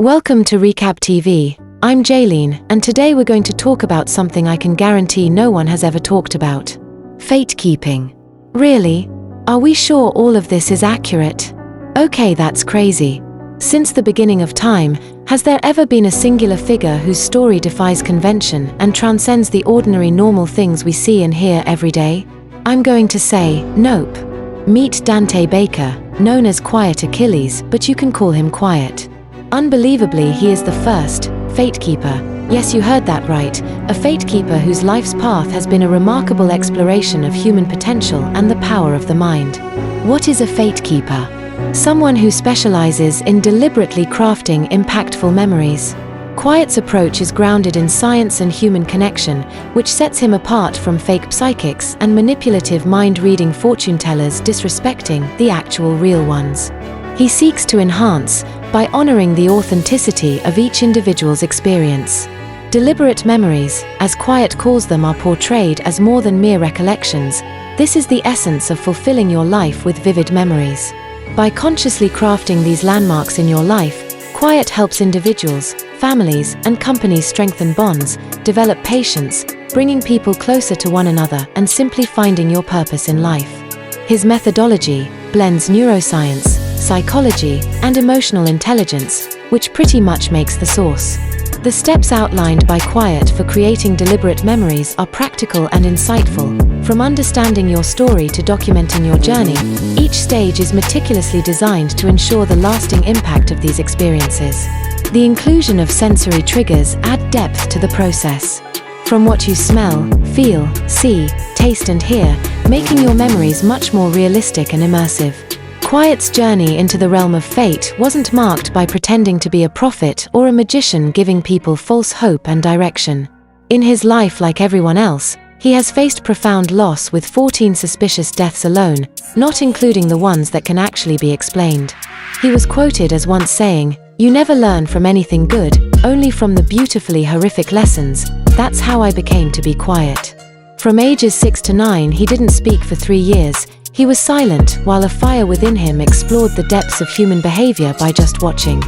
Welcome to Recap TV. I'm Jaylene, and today we're going to talk about something I can guarantee no one has ever talked about. Fate keeping. Really? Are we sure all of this is accurate? Okay, that's crazy. Since the beginning of time, has there ever been a singular figure whose story defies convention and transcends the ordinary normal things we see and hear every day? I'm going to say, nope. Meet Dante Baker, known as Quiet Akillez, but you can call him Quiet. Unbelievably, he is the first fate keeper. Yes, you heard that right. A fate keeper whose life's path has been a remarkable exploration of human potential and the power of the mind. What is a fate keeper? Someone who specializes in deliberately crafting impactful memories. Quiet's approach is grounded in science and human connection, which sets him apart from fake psychics and manipulative mind-reading fortune-tellers disrespecting the actual real ones. He seeks to enhance by honoring the authenticity of each individual's experience. Deliberate memories, as Quiet calls them, are portrayed as more than mere recollections. This is the essence of fulfilling your life with vivid memories. By consciously crafting these landmarks in your life, Quiet helps individuals, families, and companies strengthen bonds, develop patience, bringing people closer to one another and simply finding your purpose in life. His methodology blends neuroscience, psychology, and emotional intelligence, which pretty much makes the source. The steps outlined by Quiet for creating deliberate memories are practical and insightful. From understanding your story to documenting your journey, each stage is meticulously designed to ensure the lasting impact of these experiences. The inclusion of sensory triggers add depth to the process. From what you smell, feel, see, taste and hear, making your memories much more realistic and immersive. Quiet's journey into the realm of fate wasn't marked by pretending to be a prophet or a magician giving people false hope and direction. In his life, like everyone else, he has faced profound loss, with 14 suspicious deaths alone, not including the ones that can actually be explained. He was quoted as once saying, "You never learn from anything good, only from the beautifully horrific lessons. That's how I became to be quiet." From ages 6 to 9, he didn't speak for 3 years. He was silent, while a fire within him explored the depths of human behavior by just watching.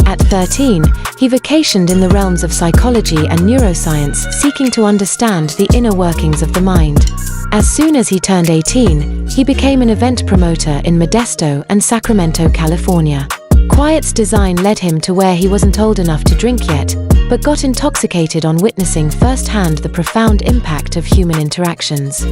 At 13, he vacationed in the realms of psychology and neuroscience, seeking to understand the inner workings of the mind. As soon as he turned 18, he became an event promoter in Modesto and Sacramento, California. Quiet's design led him to where he wasn't old enough to drink yet, but got intoxicated on witnessing firsthand the profound impact of human interactions.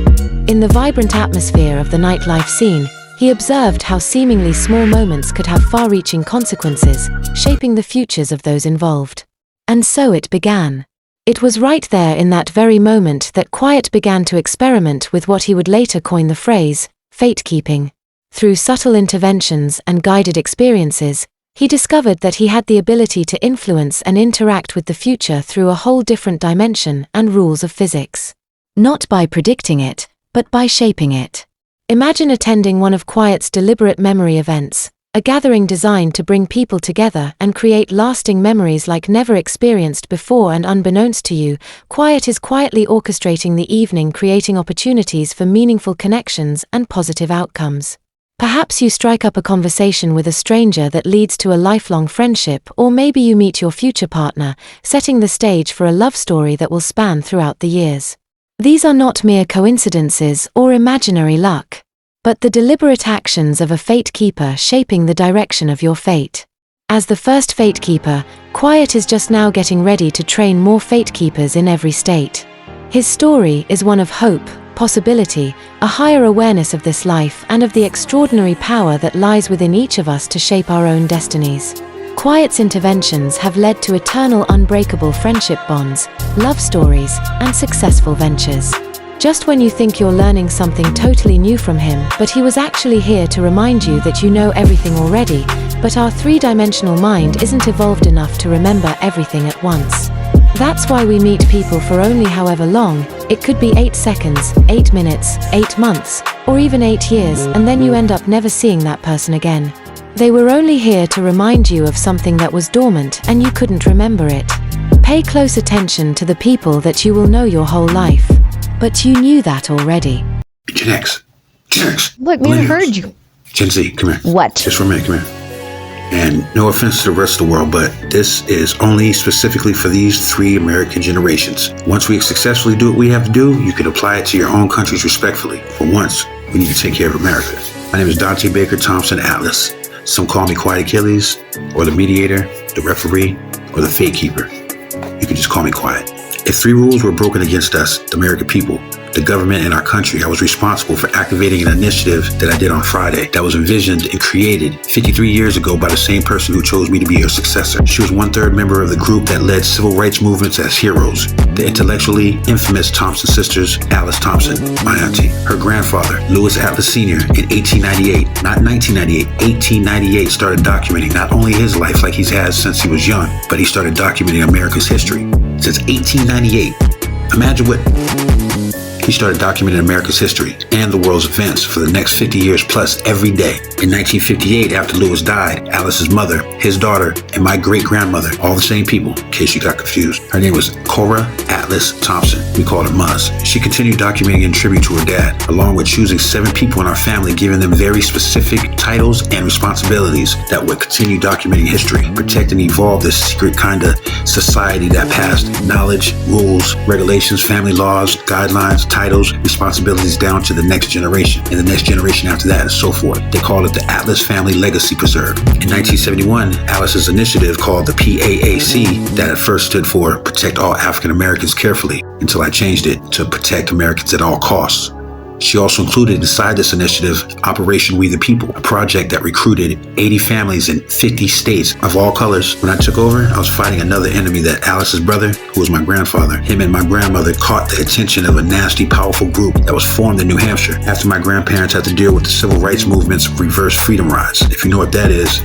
In the vibrant atmosphere of the nightlife scene, he observed how seemingly small moments could have far-reaching consequences, shaping the futures of those involved. And so it began. It was right there in that very moment that Quiet began to experiment with what he would later coin the phrase, fate-keeping. Through subtle interventions and guided experiences, he discovered that he had the ability to influence and interact with the future through a whole different dimension and rules of physics. Not by predicting it, but by shaping it. Imagine attending one of Quiet's deliberate memory events, a gathering designed to bring people together and create lasting memories like never experienced before, and unbeknownst to you, Quiet is quietly orchestrating the evening, creating opportunities for meaningful connections and positive outcomes. Perhaps you strike up a conversation with a stranger that leads to a lifelong friendship, or maybe you meet your future partner, setting the stage for a love story that will span throughout the years. These are not mere coincidences or imaginary luck, but the deliberate actions of a fate keeper shaping the direction of your fate. As the first fate keeper, Quiet is just now getting ready to train more fate keepers in every state. His story is one of hope, possibility, a higher awareness of this life and of the extraordinary power that lies within each of us to shape our own destinies. Quiet's interventions have led to eternal, unbreakable friendship bonds, love stories, and successful ventures. Just when you think you're learning something totally new from him, but he was actually here to remind you that you know everything already, but our three-dimensional mind isn't evolved enough to remember everything at once. That's why we meet people for only however long. It could be 8 seconds, 8 minutes, 8 months, or even 8 years, and then you end up never seeing that person again. They were only here to remind you of something that was dormant and you couldn't remember it. Pay close attention to the people that you will know your whole life. But you knew that already. Gen X. Gen X. Look, we heard you. Gen Z, come here. What? Just for a minute, come here. And no offense to the rest of the world, but this is only specifically for these 3 American generations. Once we successfully do what we have to do, you can apply it to your own countries respectfully. For once, we need to take care of America. My name is Dante Baker Thompson Atlas. Some call me Quiet Akillez, or the mediator, the referee, or the fate keeper. You can just call me Quiet. If 3 rules were broken against us, the American people, the government, and our country, I was responsible for activating an initiative that I did on Friday that was envisioned and created 53 years ago by the same person who chose me to be her successor. She was 1/3 member of the group that led civil rights movements as heroes, the intellectually infamous Thompson sisters, Alice Thompson, my auntie. Her grandfather, Lewis Atlas Sr., in 1898, not 1998, 1898, started documenting not only his life like he's had since he was young, but he started documenting America's history. Since 1898, imagine what he started documenting America's history and the world's events for the next 50 years plus every day. In 1958, after Lewis died, Alice's mother, his daughter, and my great-grandmother, all the same people, in case you got confused. Her name was Cora Atlas Thompson. We called her Muzz. She continued documenting in tribute to her dad, along with choosing 7 people in our family, giving them very specific titles and responsibilities that would continue documenting history, protect and evolve this secret kind of society that passed knowledge, rules, regulations, family laws, guidelines, titles, responsibilities down to the next generation, and the next generation after that, and so forth. They called it the Atlas Family Legacy Preserve. In 1971, Alice's initiative, called the PAAC, that at first stood for Protect All African Americans Carefully, until I changed it to Protect Americans at All Costs. She also included inside this initiative Operation We the People, a project that recruited 80 families in 50 states of all colors. When I took over, I was fighting another enemy that Alice's brother, who was my grandfather, him and my grandmother caught the attention of a nasty, powerful group that was formed in New Hampshire after my grandparents had to deal with the civil rights movement's reverse freedom rides. If you know what that is,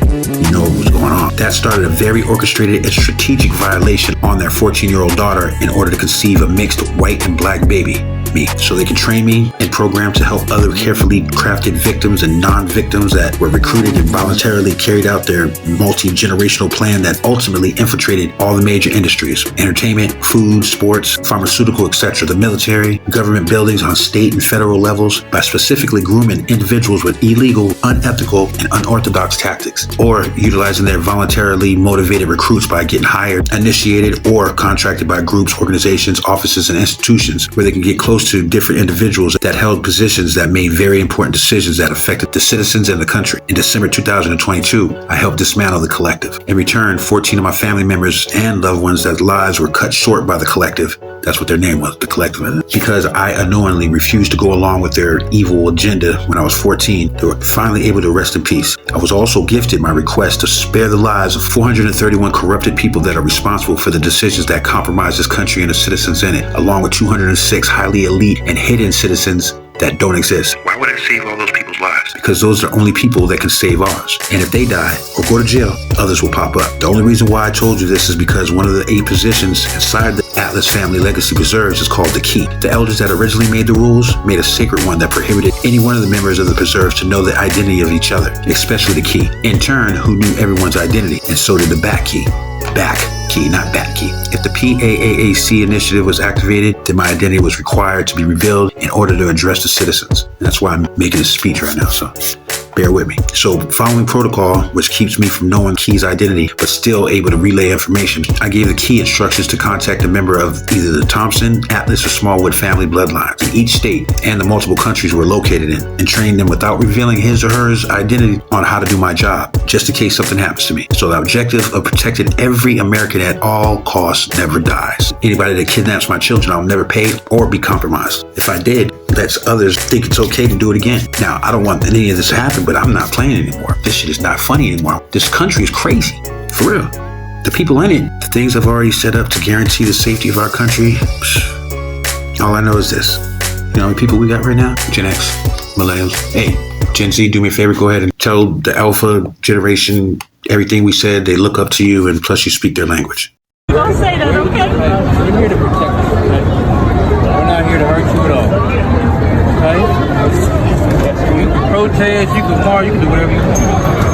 you know what was going on. That started a very orchestrated and strategic violation on their 14-year-old daughter in order to conceive a mixed white and black baby, me, so they could train me and program to help other carefully crafted victims and non-victims that were recruited and voluntarily carried out their multi-generational plan that ultimately infiltrated all the major industries: entertainment, food, sports, pharmaceutical, etc., the military, government buildings on state and federal levels, by specifically grooming individuals with illegal, unethical, and unorthodox tactics, or utilizing their voluntarily motivated recruits by getting hired, initiated, or contracted by groups, organizations, offices, and institutions where they can get close to different individuals that held positions that made very important decisions that affected the citizens and the country. In December 2022, I helped dismantle the collective. In return, 14 of my family members and loved ones that lives were cut short by the collective. That's what their name was, the collective. Because I unknowingly refused to go along with their evil agenda when I was 14, they were finally able to rest in peace. I was also gifted my request to spare the lives of 431 corrupted people that are responsible for the decisions that compromise this country and the citizens in it, along with 206 highly elite and hidden citizens that don't exist. Why would I save all those people's lives? Because those are the only people that can save ours. And if they die or go to jail, others will pop up. The only reason why I told you this is because one of the 8 positions inside the Atlas Family Legacy Preserves is called the Key. The elders that originally made the rules made a sacred one that prohibited any one of the members of the preserves to know the identity of each other, especially the Key. In turn, who knew everyone's identity, and so did the Back Key. Back Key, not Bat Key. If the PAAC initiative was activated, then my identity was required to be revealed in order to address the citizens. And that's why I'm making this speech right now, so bear with me. So following protocol, which keeps me from knowing Key's identity, but still able to relay information, I gave the Key instructions to contact a member of either the Thompson, Atlas, or Smallwood family bloodlines in each state and the multiple countries we're located in, and train them without revealing his or her identity on how to do my job, just in case something happens to me. So the objective of protecting every American at all costs never dies. Anybody that kidnaps my children, I'll never pay or be compromised. If I did, lets others think it's okay to do it again. Now, I don't want any of this to happen, but I'm not playing anymore. This shit is not funny anymore. This country is crazy. For real. The people in it, the things I've already set up to guarantee the safety of our country, all I know is this. You know how many people we got right now? Gen X, Millennials. Hey, Gen Z, do me a favor, go ahead and tell the Alpha generation everything we said. They look up to you, and plus you speak their language. Don't say that, okay? We're here to protect you, okay? We're not here to hurt you at all, okay? You can protest, you can march, you can do whatever you want.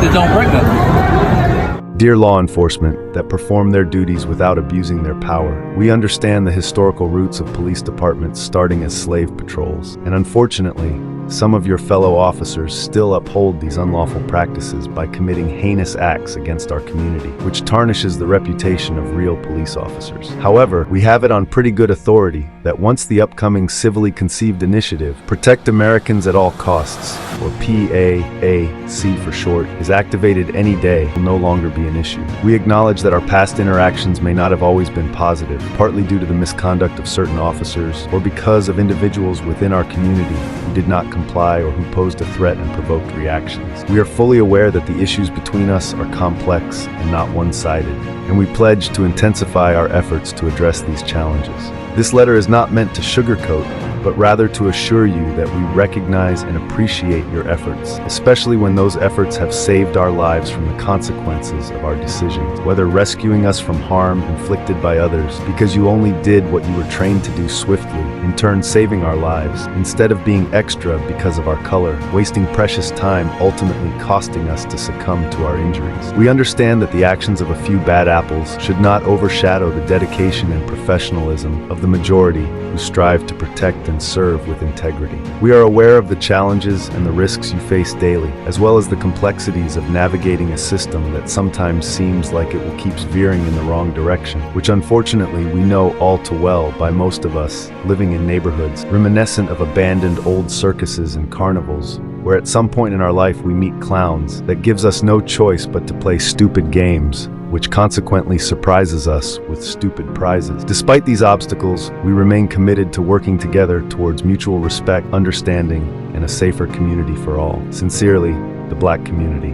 Just don't break nothing. Dear law enforcement that perform their duties without abusing their power, we understand the historical roots of police departments starting as slave patrols, and unfortunately, some of your fellow officers still uphold these unlawful practices by committing heinous acts against our community, which tarnishes the reputation of real police officers. However, we have it on pretty good authority that once the upcoming civilly conceived initiative, Protect Americans at All Costs, or PAAC for short, is activated any day, will no longer be an issue. We acknowledge that our past interactions may not have always been positive, partly due to the misconduct of certain officers, or because of individuals within our community who did not comply or who posed a threat and provoked reactions. We are fully aware that the issues between us are complex and not one-sided, and we pledge to intensify our efforts to address these challenges. This letter is not meant to sugarcoat, but rather to assure you that we recognize and appreciate your efforts, especially when those efforts have saved our lives from the consequences of our decisions, whether rescuing us from harm inflicted by others because you only did what you were trained to do swiftly, in turn saving our lives, instead of being extra because of our color, wasting precious time ultimately costing us to succumb to our injuries. We understand that the actions of a few bad apples should not overshadow the dedication and professionalism of the majority who strive to protect and serve with integrity. We are aware of the challenges and the risks you face daily, as well as the complexities of navigating a system that sometimes seems like it will keep veering in the wrong direction, which unfortunately we know all too well by most of us living in neighborhoods reminiscent of abandoned old circuses and carnivals, where at some point in our life we meet clowns that gives us no choice but to play stupid games, which consequently surprises us with stupid prizes. Despite these obstacles, we remain committed to working together towards mutual respect, understanding, and a safer community for all. Sincerely, the Black community.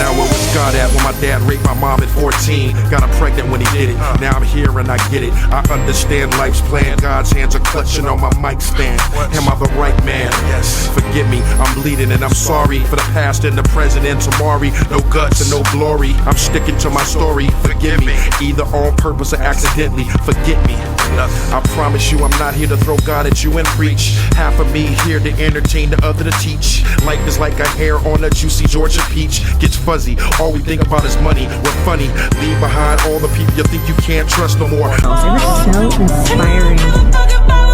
Now where was God at when my dad raped my mom at 14? Got her pregnant when he did it. Now I'm here and I get it. I understand life's plan. God's hands are clutching on my mic stand. Am I the right man? Yes. Forgive me, I'm bleeding and I'm sorry for the past and the present and tomorrow. No guts and no glory. I'm sticking to my story. Forgive me, either on purpose or accidentally. Forget me. I promise you I'm not here to throw God at you and preach. Half of me here to entertain, the other to teach. Life is like a hair on a juicy Georgia peach. Gets fuzzy, all we think about is money. We're funny, leave behind all the people you think you can't trust no more. It was so inspiring.